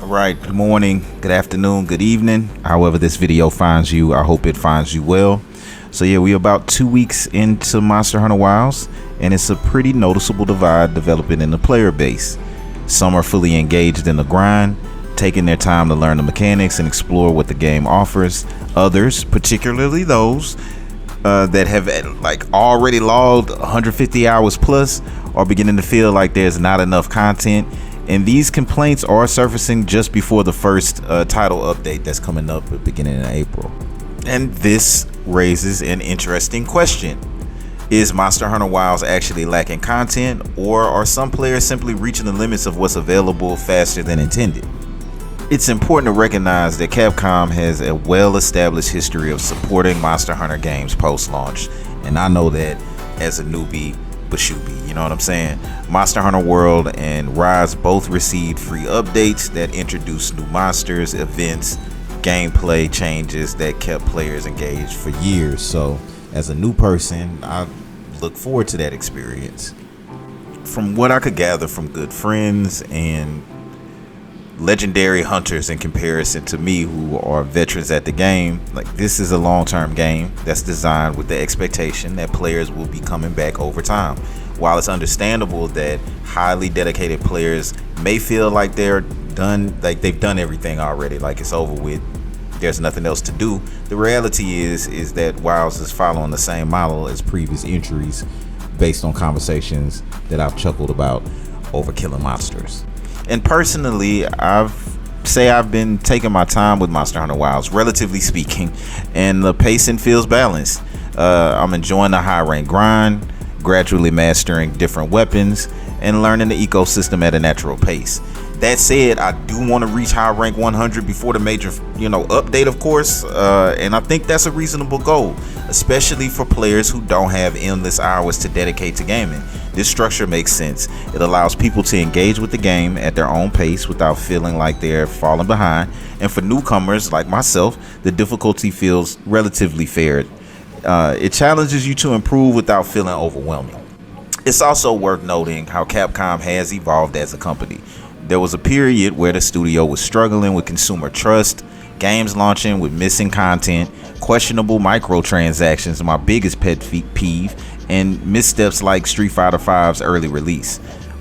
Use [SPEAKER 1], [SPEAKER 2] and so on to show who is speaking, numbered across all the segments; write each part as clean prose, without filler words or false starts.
[SPEAKER 1] All right, good morning, good afternoon, good evening. However this video finds you, I hope it finds you well. So yeah, we're about 2 weeks into Monster Hunter Wilds, and it's a pretty noticeable divide developing in the player base. Some are fully engaged in the grind, taking their time to learn the mechanics and explore what the game offers. Others, particularly those that have already logged 150 hours plus, are beginning to feel like there's not enough content. And these complaints are surfacing just before the first title update that's coming up at the beginning of April. And this raises an interesting question. Is Monster Hunter Wilds actually lacking content, or are some players simply reaching the limits of what's available faster than intended? It's important to recognize that Capcom has a well-established history of supporting Monster Hunter games post-launch, and I know that as a newbie, Bashubi, you know what I'm saying? Monster Hunter World and Rise both received free updates that introduced new monsters, events, gameplay changes that kept players engaged for years. So as a new person, I look forward to that experience. From what I could gather from good friends and legendary hunters in comparison to me who are veterans at the game, this is a long-term game that's designed with the expectation that players will be coming back over time. While it's understandable that highly dedicated players may feel like they're done, like they've done everything already, like it's over with, there's nothing else to do, the reality is that Wilds is following the same model as previous entries based on conversations that I've chuckled about over killing monsters. And personally, I've been taking my time with Monster Hunter Wilds, relatively speaking, and the pacing feels balanced. I'm enjoying the high rank grind, gradually mastering different weapons, and learning the ecosystem at a natural pace. That said, I do want to reach high rank 100 before the major, update, of course, and I think that's a reasonable goal, especially for players who don't have endless hours to dedicate to gaming. This structure makes sense. It allows people to engage with the game at their own pace without feeling like they're falling behind, and for newcomers like myself, the difficulty feels relatively fair. It challenges you to improve without feeling overwhelming. It's also worth noting how Capcom has evolved as a company. There was a period where the studio was struggling with consumer trust, games launching with missing content, questionable microtransactions, my biggest pet peeve, and missteps like Street Fighter V's early release.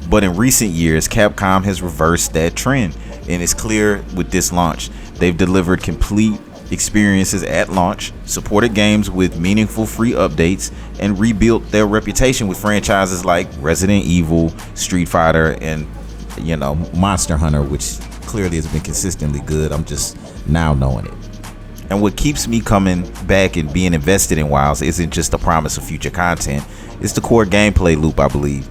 [SPEAKER 1] But in recent years, Capcom has reversed that trend, and it's clear with this launch. They've delivered complete experiences at launch, supported games with meaningful free updates, and rebuilt their reputation with franchises like Resident Evil, Street Fighter, and Monster Hunter, which clearly has been consistently good. I'm just now knowing it. And what keeps me coming back and being invested in Wilds isn't just the promise of future content, it's the core gameplay loop, I believe.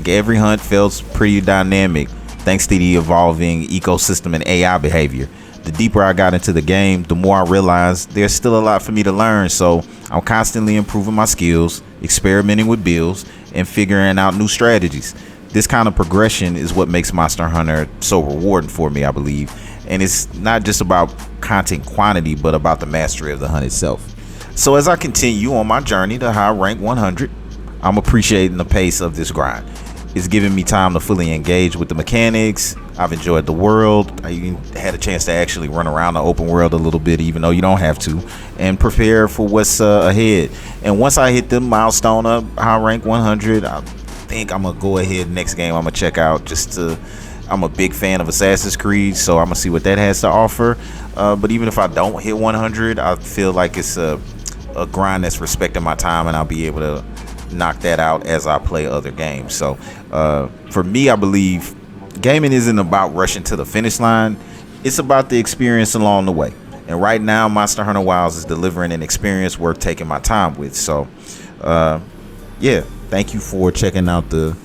[SPEAKER 1] Every hunt feels pretty dynamic thanks to the evolving ecosystem and AI behavior. The deeper I got into the game, the more I realized there's still a lot for me to learn, so I'm constantly improving my skills, experimenting with builds, and figuring out new strategies. This kind of progression is what makes Monster Hunter so rewarding for me, I believe. And it's not just about content quantity, but about the mastery of the hunt itself. So as I continue on my journey to high rank 100, I'm appreciating the pace of this grind. It's giving me time to fully engage with the mechanics. I've enjoyed the world. I even had a chance to actually run around the open world a little bit, even though you don't have to, and prepare for what's ahead. And once I hit the milestone of high rank 100, I think I'm gonna go ahead next game I'm gonna check out. I'm a big fan of Assassin's Creed, so I'm gonna see what that has to offer. But even if I don't hit 100, I feel like it's a grind that's respecting my time, and I'll be able to knock that out as I play other games. So for me, I believe gaming isn't about rushing to the finish line. It's about the experience along the way. And right now, Monster Hunter Wilds is delivering an experience worth taking my time with. So yeah, thank you for checking out the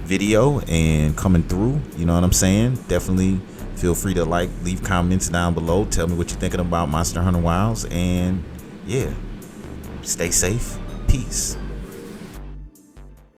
[SPEAKER 1] video and coming through. You know what I'm saying? Definitely feel free to leave comments down below. Tell me what you're thinking about Monster Hunter Wilds, and yeah, stay safe. Peace.